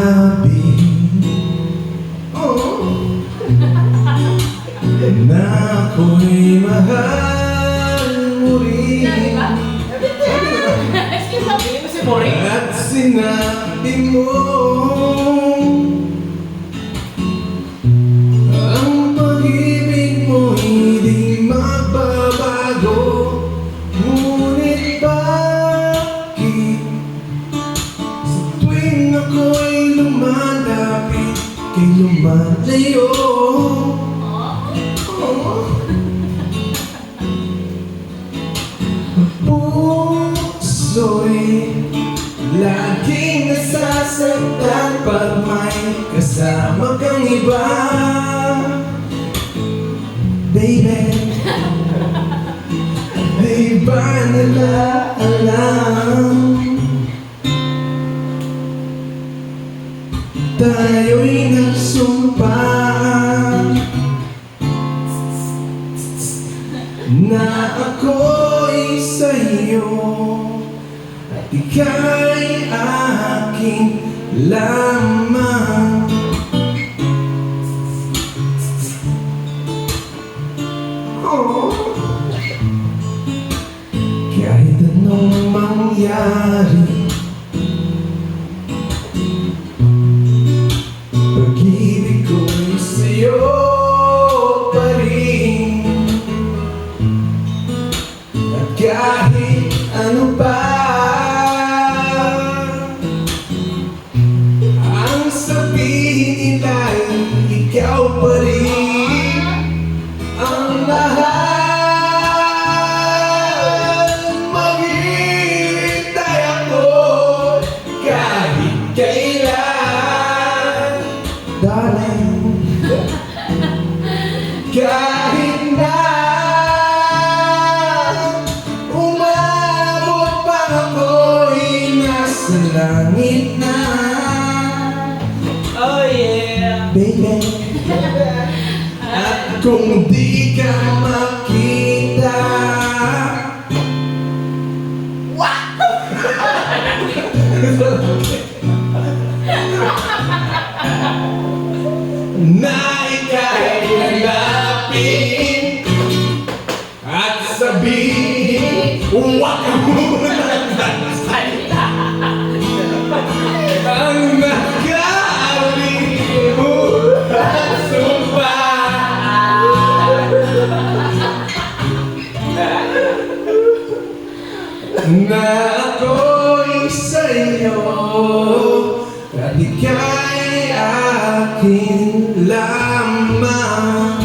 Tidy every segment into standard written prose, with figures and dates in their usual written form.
sinabi na ako'y mahal mo rin. At sinabi mo ang pag-ibig mo hindi magbabago. Ngunit bakit sa tuwing ako'y lumalapit kay lumalayo? Puso'y laging nasasaktan pag may kasama kang iba. Baby, di ba nila alam tayo'y nagsumpa na ako'y sa'yo at ika'y aking lamang. Kahit anong mangyari, pag-ibig ko'y sa'yo pa rin. At kahit ano pa ang sabihin nila'y ikaw pa rin ang lahat. Maghihintay ako kahit kailan, darling. Kahit na umabot pa ako'y nasa langit na. Oh yeah, baby. At kung di ka makita, na ika'y lalapit at sabihin, huwag ka muna nagsalita. Ang nakalimutan sumpa na ako'y sa'yo at ika'y aking lamang.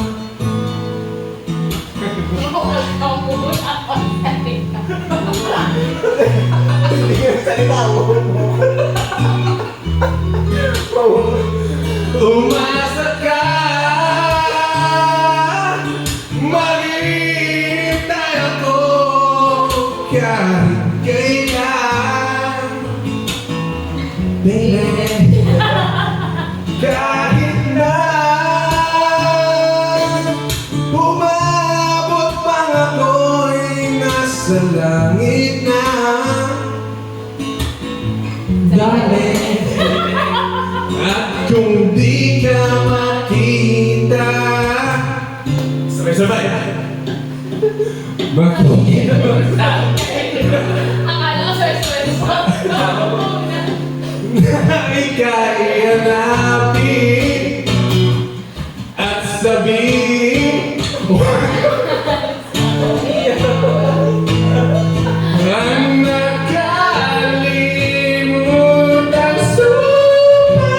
Hindi ka salita mo. Umasa ka, maghihintay ako kahit kailan, baby. Kahit na umabot pang ako'y nasa langit na, darling. At kung di ka makita, sabay-sabay, makikita Akala ko sa na ika'y hanapin at sabihin, ang nakalimutan sumpa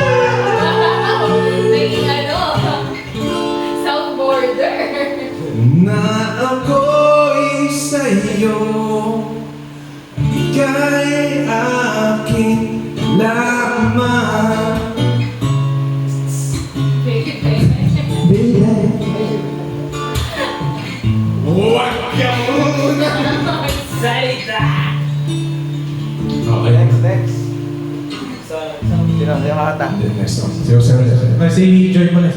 naging South Border. na ako'y sa'yo, ika'y aking lamang. Baby, huwag ka muna. salita. Okay. Next. Sino kata? Next one. Si Joy pala.